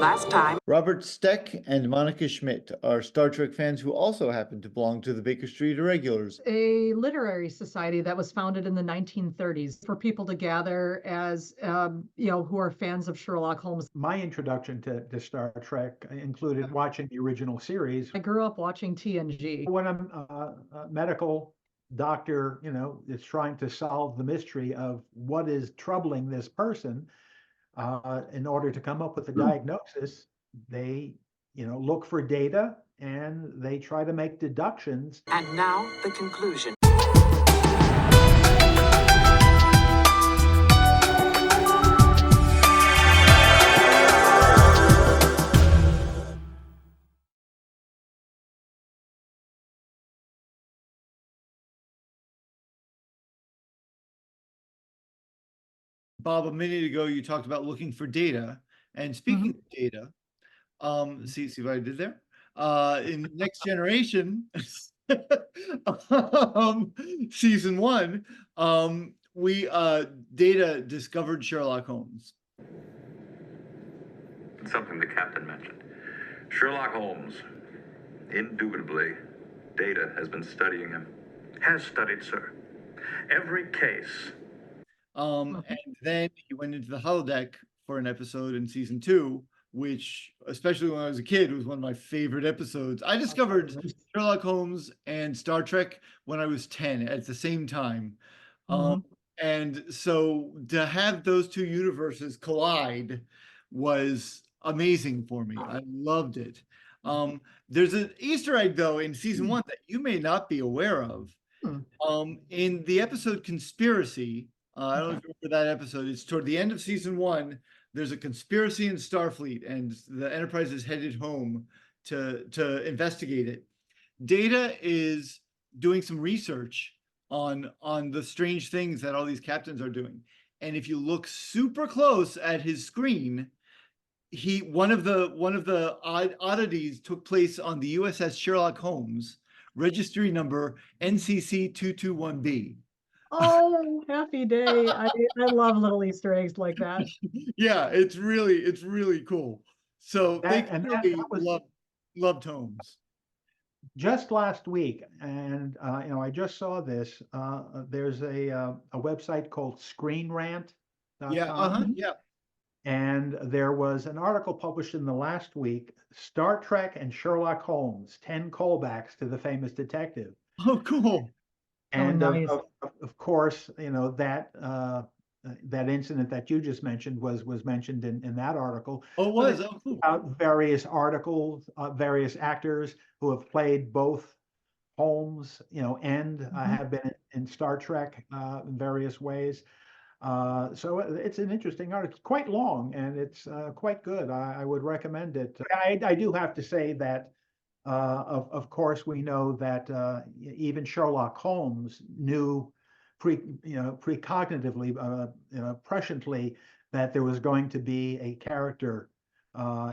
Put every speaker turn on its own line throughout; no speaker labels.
Last time.
Robert Stek and Monica Schmidt are Star Trek fans who also happen to belong to the Baker Street Irregulars.
A literary society that was founded in the 1930s for people to gather as, who are fans of Sherlock Holmes.
My introduction to Star Trek included watching the original series.
I grew up watching TNG.
When a medical doctor, is trying to solve the mystery of what is troubling this person, in order to come up with a diagnosis, they, look for data and they try to make deductions.
And now the conclusion.
Bob, a minute ago, you talked about looking for data. And speaking of data, see what I did there? In Next Generation, season 1, Data discovered Sherlock Holmes.
It's something the captain mentioned. Sherlock Holmes, indubitably, Data has been studying him.
Has studied, sir. Every case.
And then he went into the holodeck for an episode in season 2, which, especially when I was a kid, was one of my favorite episodes. I discovered Sherlock Holmes and Star Trek when I was 10 at the same time. And so to have those two universes collide was amazing for me. I loved it. There's an Easter egg, though, in season 1 that you may not be aware of. In the episode Conspiracy, I don't know if you remember that episode. It's toward the end of season 1. There's a conspiracy in Starfleet, and the Enterprise is headed home to investigate it. Data is doing some research on the strange things that all these captains are doing. And if you look super close at his screen, one of the oddities took place on the USS Sherlock Holmes, registry number NCC 221B.
Oh, happy day. I love little Easter eggs like that.
Yeah, it's really cool. So they loved Holmes.
Just last week, and I just saw this. There's a website called ScreenRant.com.
Yeah.
And there was an article published in the last week, Star Trek and Sherlock Holmes, 10 callbacks to the famous detective.
Oh, cool.
And
nice.
of course, that incident that you just mentioned was mentioned in that article.
Oh, it was. Oh, cool.
About various articles, various actors who have played both Holmes, and have been in Star Trek in various ways. So it's an interesting article. It's quite long and it's quite good. I would recommend it. I do have to say that. Of course, we know that even Sherlock Holmes knew precognitively, presciently, that there was going to be a character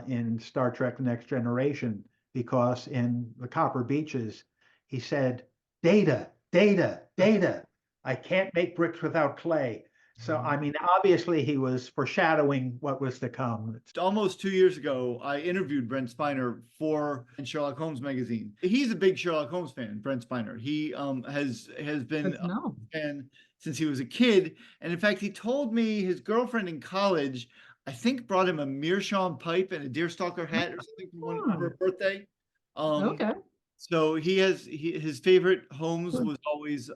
in Star Trek: Next Generation, because in the Copper Beaches, he said, "Data, data, data. I can't make bricks without clay." So, I mean, obviously he was foreshadowing what was to come.
Almost 2 years ago, I interviewed Brent Spiner for Sherlock Holmes magazine. He's a big Sherlock Holmes fan, Brent Spiner. He has been a fan since he was a kid. And in fact, he told me his girlfriend in college, I think, brought him a meerschaum pipe and a deerstalker hat or something for her birthday.
Okay.
So his favorite Holmes was always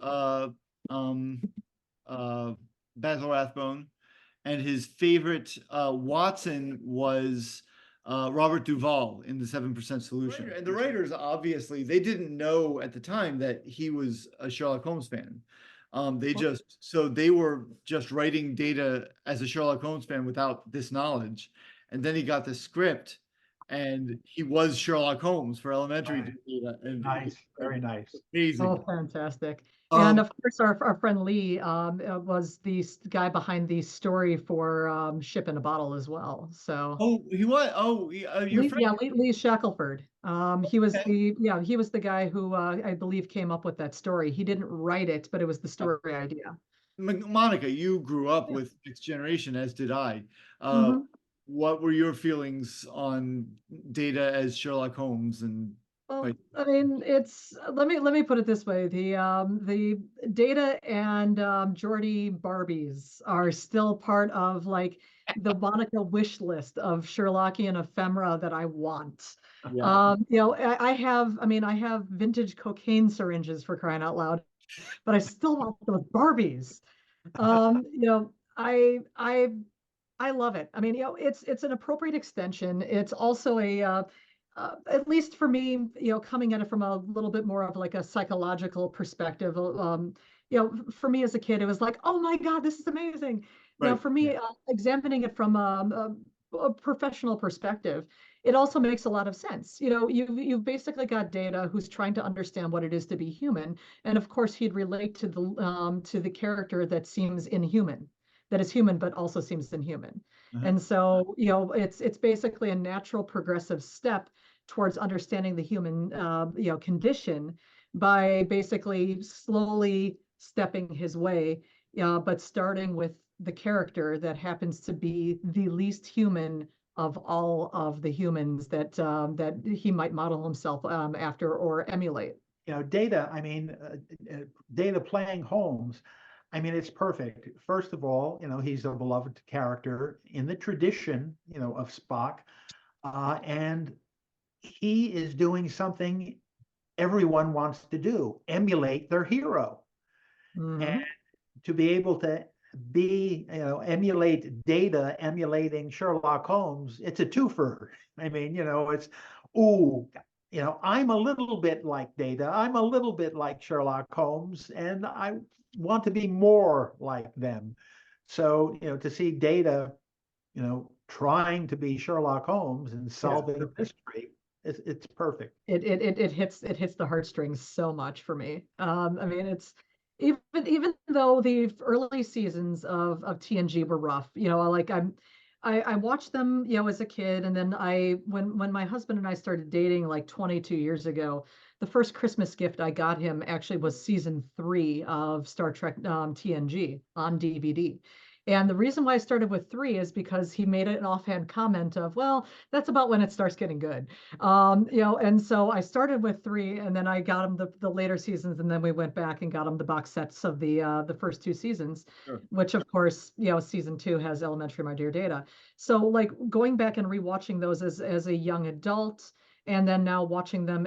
Basil Rathbone, and his favorite Watson was Robert Duvall in the 7% Solution. And the writers, obviously, they didn't know at the time that he was a Sherlock Holmes fan. They were just writing Data as a Sherlock Holmes fan without this knowledge. And then he got the script, and he was Sherlock Holmes for elementary Data. And
nice, very nice.
Amazing.
Oh, fantastic. And of course, our friend Lee was the guy behind the story for Ship in a Bottle as well. So
he was. Your friend?
Yeah, Lee Shackelford. He was the guy who I believe came up with that story. He didn't write it, but it was the story idea.
Monica, you grew up with Next Generation, as did I. what were your feelings on Data as Sherlock Holmes? And
Well,
like,
I mean, it's let me put it this way: the Data and Geordie Barbies are still part of like the Monica wish list of Sherlockian ephemera that I want.
yeah,
I have vintage cocaine syringes for crying out loud, but I still want those Barbies. I love it. I mean, it's an appropriate extension. It's also at least for me, coming at it from a little bit more of like a psychological perspective. For me as a kid, it was like, oh my God, this is amazing. Now,
right.
for me, examining it from a professional perspective, it also makes a lot of sense. You've basically got Data who's trying to understand what it is to be human, and of course, he'd relate to the character that seems inhuman, that is human but also seems inhuman.
Uh-huh.
And so, it's basically a natural progressive step towards understanding the human, condition by basically slowly stepping his way, but starting with the character that happens to be the least human of all of the humans that he might model himself after or emulate.
Data, I mean, Data playing Holmes, I mean, it's perfect. First of all, he's a beloved character in the tradition, of Spock, and he is doing something everyone wants to do, emulate their hero.
Mhm.
And to be able to emulate Data, emulating Sherlock Holmes, it's a twofer. I mean, it's, ooh, I'm a little bit like Data. I'm a little bit like Sherlock Holmes, and I want to be more like them. So, to see Data, trying to be Sherlock Holmes and solving a mystery, it's perfect.
It hits the heartstrings so much for me. I mean, it's even though the early seasons of TNG were rough, like I watched them, as a kid, and then when my husband and I started dating like 22 years ago, the first Christmas gift I got him actually was season 3 of Star Trek TNG on DVD. And the reason why I started with 3 is because he made an offhand comment of, well, that's about when it starts getting good. And so I started with 3, and then I got him the later seasons, and then we went back and got him the box sets of the first 2 seasons,
Sure.
which of course, season 2 has Elementary My Dear Data. So like going back and rewatching those as a young adult, and then now watching them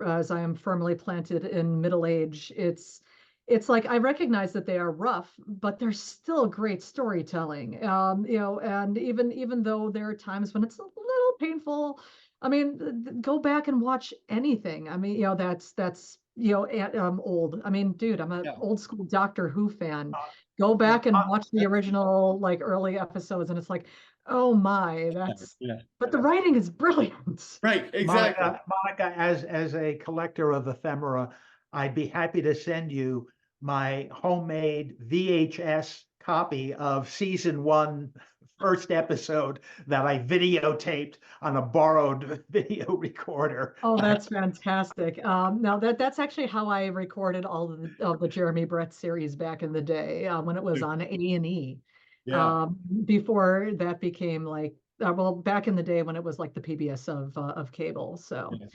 as I am firmly planted in middle age, it's like I recognize that they are rough, but they're still great storytelling. And even though there are times when it's a little painful, I mean, go back and watch anything. I mean, that's old. I mean, dude, I'm an
Yeah.
old school Doctor Who fan. Go back and watch the original like early episodes, and it's like, oh my,
Yeah.
but the writing is brilliant.
Right. Exactly.
Monica, as a collector of ephemera, I'd be happy to send you my homemade VHS copy of season 1, first episode that I videotaped on a borrowed video recorder.
Oh, that's fantastic. Now that's actually how I recorded all of the Jeremy Brett series back in the day, when it was on A&E.
Yeah.
Before that became like, well, back in the day when it was like the PBS of cable. So,
Yeah.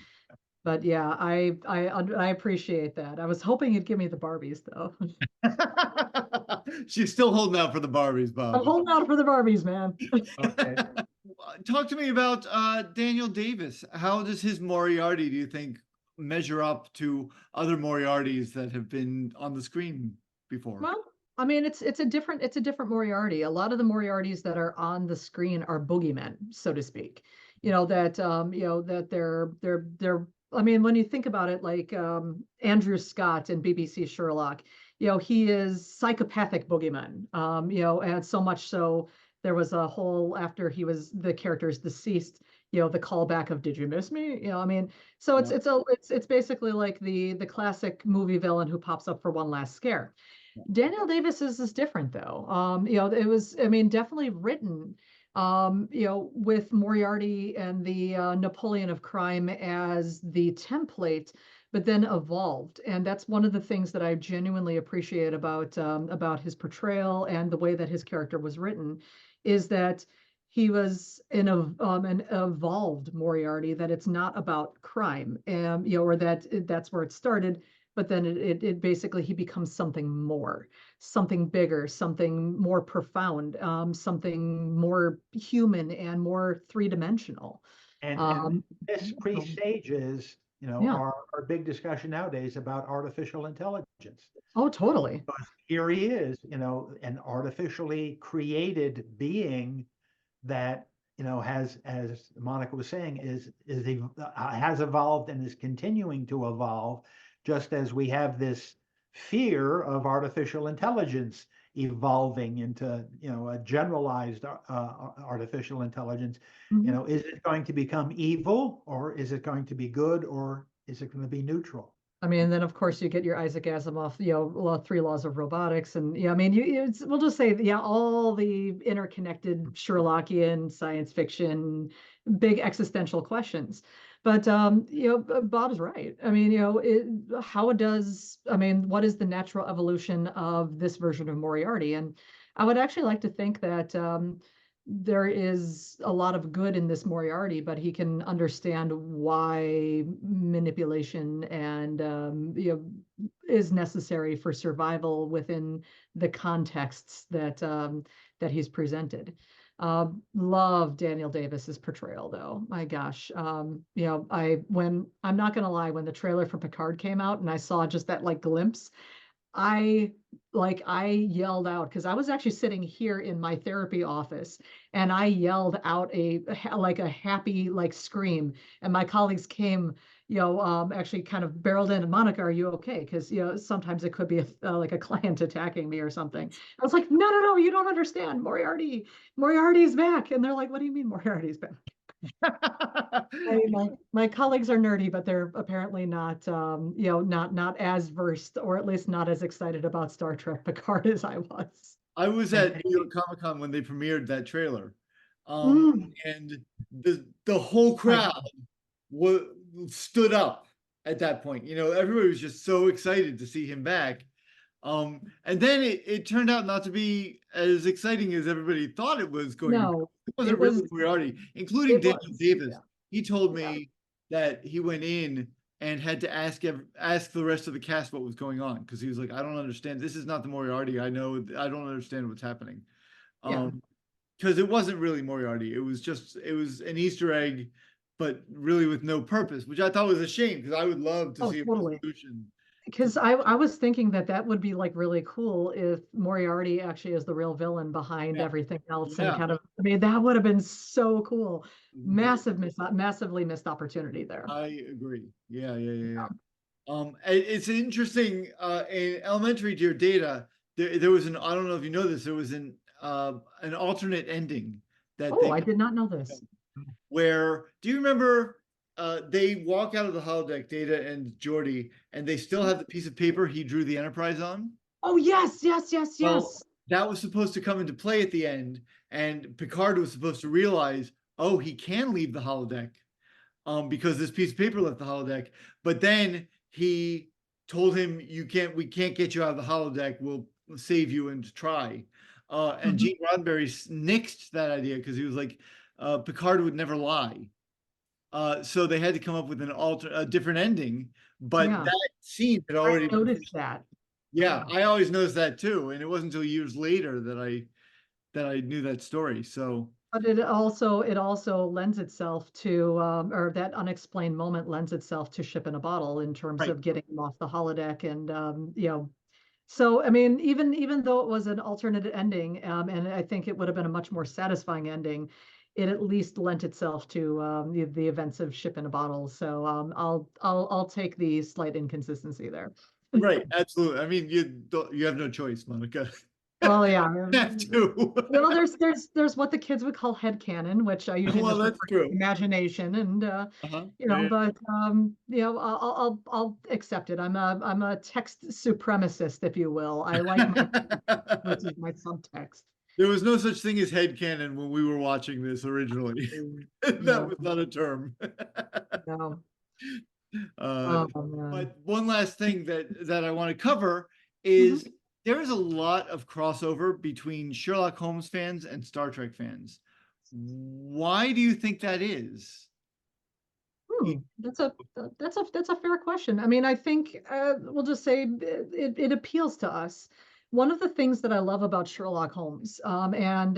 but yeah, I appreciate that. I was hoping you'd give me the Barbies though.
She's still holding out for the Barbies,
I'm
Bob.
holding out for the Barbies, man.
Okay.
Talk to me about Daniel Davis. How does his Moriarty, do you think, measure up to other Moriartys that have been on the screen before?
Well, I mean, it's a different Moriarty. A lot of the Moriartys that are on the screen are boogeymen, so to speak. That they're. I mean, when you think about it, like Andrew Scott in BBC Sherlock, he is psychopathic boogeyman. And so much so there was a whole after the character's deceased. The callback of "Did you miss me?" I mean, so it's basically like the classic movie villain who pops up for one last scare. Daniel Davis is different though. It was, I mean, definitely written, with Moriarty and the Napoleon of crime as the template, but then evolved. And that's one of the things that I genuinely appreciate about his portrayal and the way that his character was written, is that he was an evolved Moriarty, that it's not about crime, or that's where it started, but then it basically he becomes something more, something bigger, something more profound, something more human and more three-dimensional.
And this
You know,
presages,
yeah.
our big discussion nowadays about artificial intelligence.
Oh, totally.
Because here he is, an artificially created being that, has, as Monica was saying, has evolved and is continuing to evolve, just as we have this fear of artificial intelligence evolving into, a generalized artificial intelligence.
Mhm.
Is it going to become evil, or is it going to be good, or is it going to be neutral?
I mean, then of course you get your Isaac Asimov, three laws of robotics, and I mean, we'll just say, all the interconnected Sherlockian science fiction, big existential questions. But Bob's right. I mean, what is the natural evolution of this version of Moriarty? And I would actually like to think that there is a lot of good in this Moriarty, but he can understand why manipulation and is necessary for survival within the contexts that he's presented. Love Daniel Davis's portrayal, though. My gosh, I'm not gonna lie, when the trailer for Picard came out and I saw just that glimpse, I yelled out, because I was actually sitting here in my therapy office, and I yelled out a happy scream, and my colleagues came, actually kind of barreled in, and Monica, are you okay? Because sometimes it could be a client attacking me or something. I was like, no, you don't understand. Moriarty's back, and they're like, what do you mean Moriarty's back? My colleagues are nerdy, but they're apparently not, not as versed, or at least not as excited about Star Trek Picard as I was.
I was at New York Comic Con when they premiered that trailer,
Mm.
and the whole crowd stood up at that point. Everybody was just so excited to see him back. And then it turned out not to be as exciting as everybody thought it was going to be.
No,
It wasn't really Moriarty, including Daniel Davis.
yeah.
He told me that he went in and had to ask the rest of the cast what was going on, because he was like, I don't understand. This is not the Moriarty. I know. I don't understand what's happening.
Yeah.
Because it wasn't really Moriarty. It was an Easter egg, but really with no purpose, which I thought was a shame, because I would love to see a resolution.
Because I was thinking that would be really cool if Moriarty actually is the real villain behind everything else, and kind of, I mean, that would have been so cool. Massively missed opportunity there.
I agree. Yeah. It's interesting. In Elementary Dear Data, there was I don't know if you know this, there was an alternate ending that
I did not know this.
Where, do you remember? They walk out of the holodeck, Data and Geordi, and they still have the piece of paper he drew the Enterprise on.
Oh, yes.
Well, that was supposed to come into play at the end, and Picard was supposed to realize, oh, he can leave the holodeck, because this piece of paper left the holodeck. But then he told him, we can't get you out of the holodeck. We'll save you and try. And Gene Roddenberry nixed that idea, because he was like, Picard would never lie. So they had to come up with a different ending, but that scene had already.
I noticed that.
Yeah, I always noticed that too, and it wasn't until years later that I knew that story. So,
but it also lends itself to, or that unexplained moment lends itself to Ship in a Bottle, in terms of getting him off the holodeck, and So, I mean, even though it was an alternate ending, and I think it would have been a much more satisfying ending, it at least lent itself to the events of Ship in a Bottle. So I'll take the slight inconsistency there.
Right, absolutely. I mean, you have no choice, Monica.
Well, yeah.
You have to.
Well, there's what the kids would call headcanon, which I usually just
that's
refer to
true.
Imagination, and but I'll accept it. I'm a text supremacist, if you will. I like my subtext.
There was no such thing as headcanon when we were watching this originally. That was not a term.
No.
But one last thing that I want to cover is there is a lot of crossover between Sherlock Holmes fans and Star Trek fans. Why do you think that is?
That's a fair question. I mean, I think we'll just say it appeals to us. One of the things that I love about Sherlock Holmes, and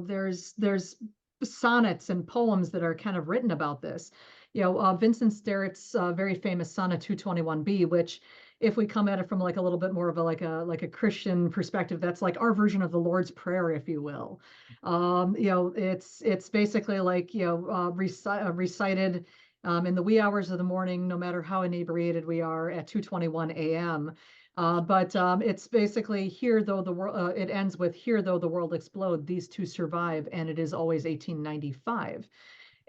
there's sonnets and poems that are kind of written about this. Vincent Sterrett's very famous sonnet 221B, which, if we come at it from like a little bit more of a Christian perspective, that's like our version of the Lord's Prayer, if you will. It's basically like recited in the wee hours of the morning, no matter how inebriated we are at 2:21 a.m. But it's basically here, though the world, it ends with here, though the world explode, these two survive, and it is always 1895.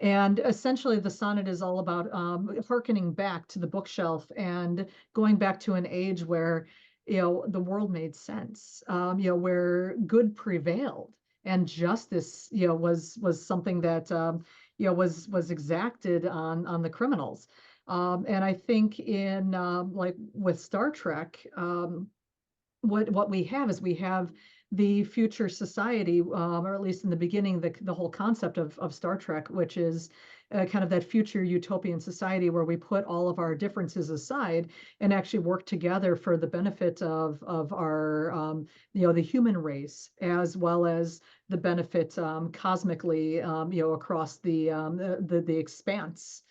And essentially, the sonnet is all about hearkening back to the bookshelf and going back to an age where, the world made sense, where good prevailed and justice, was something that, was exacted on the criminals. And I think in like with Star Trek, what we have is we have the future society, or at least in the beginning, the whole concept of Star Trek, which is kind of that future utopian society where we put all of our differences aside and actually work together for the benefit of our, the human race, as well as the benefit cosmically, across the expanse.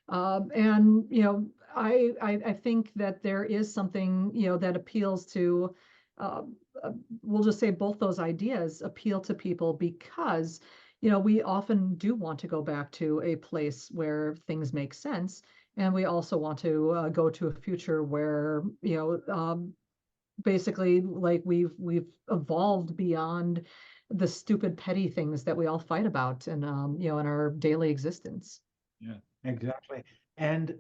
And I think that there is something that appeals to, we'll just say both those ideas appeal to people because we often do want to go back to a place where things make sense, and we also want to go to a future where basically like we've evolved beyond the stupid petty things that we all fight about in in our daily existence.
Yeah.
Exactly. And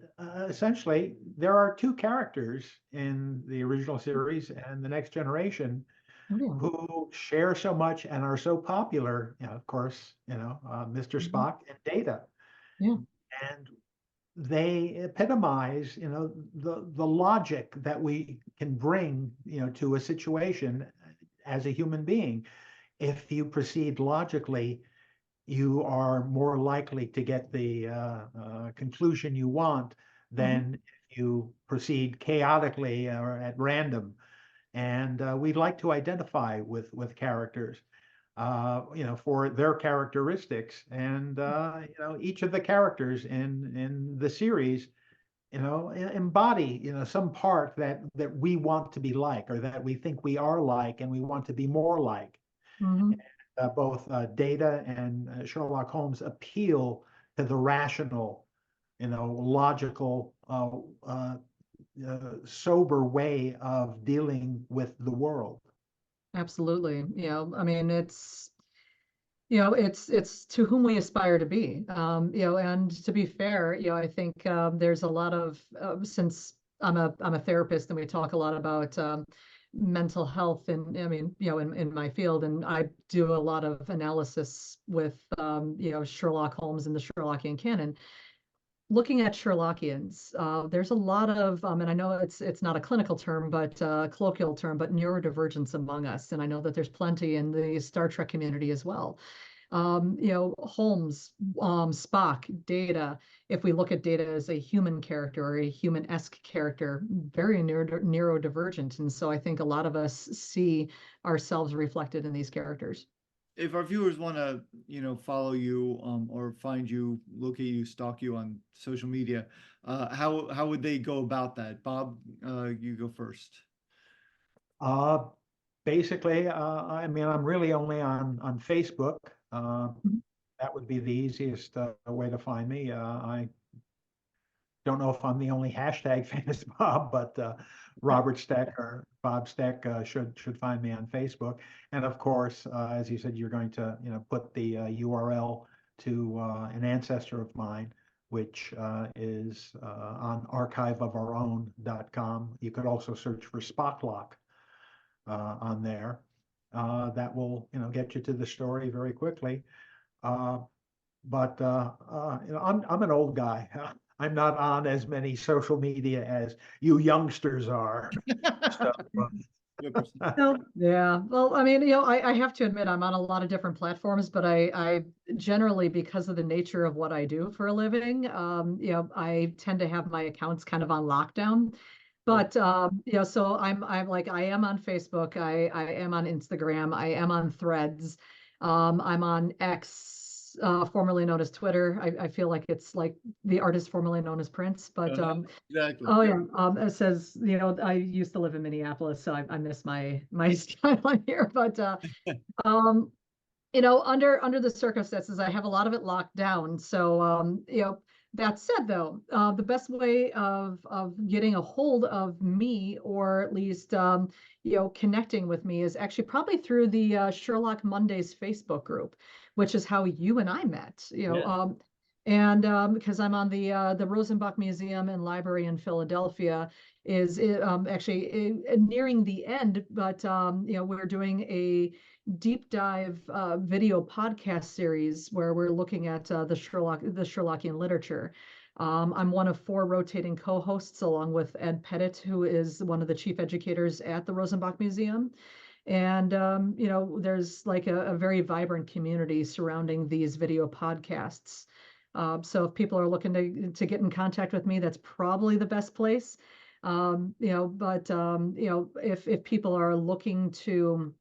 essentially, there are two characters in the original series and the next generation
Yeah.
who share so much and are so popular. Of course, Mr. Spock and Data,
Yeah.
and they epitomize, the logic that we can bring, to a situation as a human being. If you proceed logically, you are more likely to get the conclusion you want than if you proceed chaotically or at random. And we'd like to identify with characters, for their characteristics. And each of the characters in the series, embody some part that we want to be like, or that we think we are like, and we want to be more like.
Mhm.
Both Data and Sherlock Holmes appeal to the rational, logical, sober way of dealing with the world.
Absolutely. I mean, it's to whom we aspire to be. And to be fair, I think there's a lot of since I'm a therapist and we talk a lot about mental health, and I mean, in my field, and I do a lot of analysis with Sherlock Holmes and the Sherlockian canon. Looking at Sherlockians, there's a lot of, and I know it's not a clinical term, but colloquial term, but neurodivergence among us, and I know that there's plenty in the Star Trek community as well. Holmes, Spock, Data. If we look at Data as a human character or a human-esque character, very neurodivergent, and so I think a lot of us see ourselves reflected in these characters.
If our viewers want to, follow you, or find you, locate you, stalk you on social media, how would they go about that? Bob, you go first.
Basically, I mean, I'm really only on Facebook. That would be the easiest way to find me. I don't know if I'm the only hashtag famous Bob, but Robert Stek or Bob Stek should find me on Facebook. And of course, as you said, you're going to put the URL to an ancestor of mine, which is on archiveofourown.com. You could also search for Spocklock on there. That will get you to the story very quickly. But I'm an old guy. I'm not on as many social media as you youngsters are. So,
No, yeah. Well, I mean, I have to admit I'm on a lot of different platforms, but I generally, because of the nature of what I do for a living, I tend to have my accounts kind of on lockdown. But so I'm like I am on Facebook, I am on Instagram, I am on Threads, I'm on X, formerly known as Twitter. I feel like it's like the artist formerly known as Prince, but
Exactly.
oh yeah, it says, I used to live in Minneapolis, so I miss my style on here. But um, under the circumstances, I have a lot of it locked down. So that said, though, the best way of getting a hold of me, or at least connecting with me, is actually probably through the Sherlock Mondays Facebook group, which is how you and I met. And because I'm on the Rosenbach Museum and Library in Philadelphia, is actually nearing the end, but we're doing a deep dive video podcast series where we're looking at the Sherlockian literature. I'm one of 4 rotating co-hosts, along with Ed Pettit, who is one of the chief educators at the Rosenbach Museum. And there's like a very vibrant community surrounding these video podcasts. So if people are looking to get in contact with me, that's probably the best place. But if people are looking to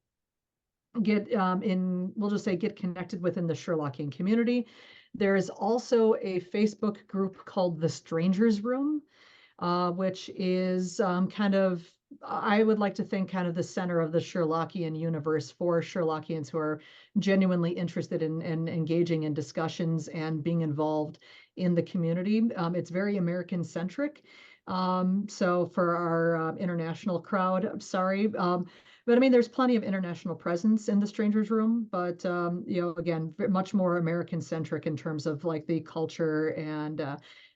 get we'll just say get connected within the Sherlockian community, there is also a Facebook group called the Strangers Room, which is kind of, I would like to think, kind of the center of the Sherlockian universe for Sherlockians who are genuinely interested in engaging in discussions and being involved in the community. It's very American centric. So for our international crowd, I'm sorry. But I mean, there's plenty of international presence in the Strangers Room, but again, much more American centric in terms of like the culture and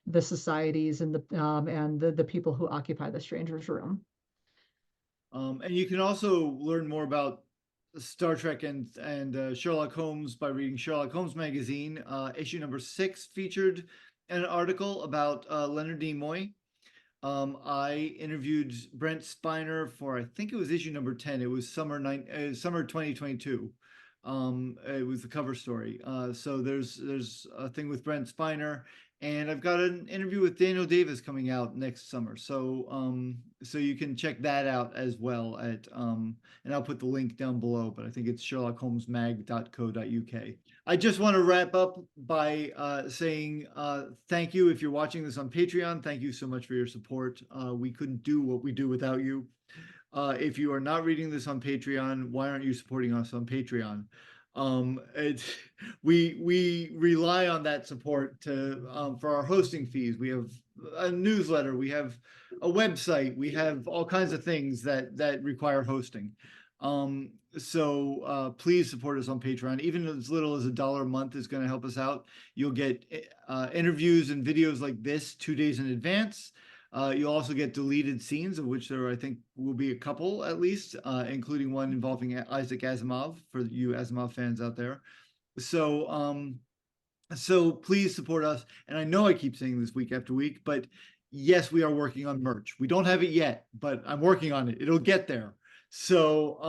the societies and the people who occupy the Strangers Room.
And you can also learn more about Star Trek and Sherlock Holmes by reading Sherlock Holmes magazine. Issue number 6 featured an article about Leonard Nimoy. I interviewed Brent Spiner for, I think it was issue number 10. It was summer 2022. It was the cover story. So there's a thing with Brent Spiner, and I've got an interview with Daniel Davis coming out next summer. So so you can check that out as well at and I'll put the link down below, but I think it's sherlockholmesmag.co.uk. I just want to wrap up by saying thank you if you're watching this on Patreon. Thank you so much for your support. We couldn't do what we do without you. If you are not reading this on Patreon, why aren't you supporting us on Patreon? We rely on that support for our hosting fees. We have a newsletter, we have a website, we have all kinds of things that require hosting. So please support us on Patreon. Even as little as $1 a month is going to help us out. You'll get interviews and videos like this 2 days in advance. You'll also get deleted scenes, of which there, I think, will be a couple at least, including one involving Isaac Asimov for you Asimov fans out there. So, so please support us. And I know I keep saying this week after week, but yes, we are working on merch. We don't have it yet, but I'm working on it. It'll get there. So,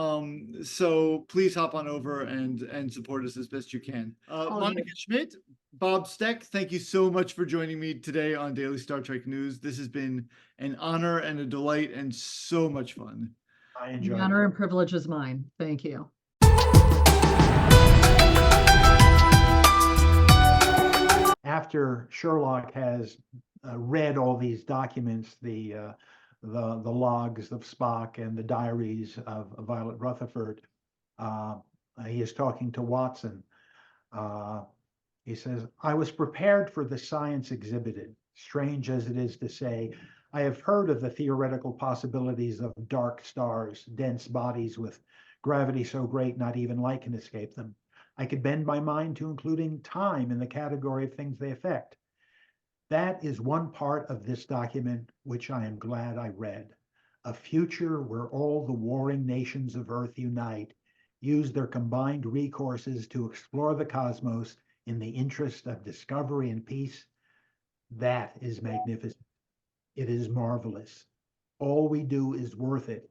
so please hop on over and support us as best you can. Monica Schmidt, Bob Stek, thank you so much for joining me today on Daily Star Trek News. This has been an honor and a delight and so much fun.
I enjoyed
The honor and privilege is mine. Thank you.
After Sherlock has read all these documents, the logs of Spock and the diaries of Violet Rutherford, he is talking to Watson. He says, "I was prepared for the science exhibited. Strange as it is to say, I have heard of the theoretical possibilities of dark stars, dense bodies with gravity so great not even light can escape them. I could bend my mind to including time in the category of things they affect. That is one part of this document which I am glad I read. A future where all the warring nations of Earth unite, use their combined resources to explore the cosmos in the interest of discovery and peace. That is magnificent. It is marvelous. All we do is worth it.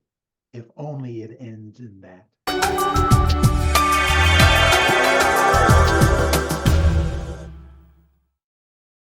if only it ends in that.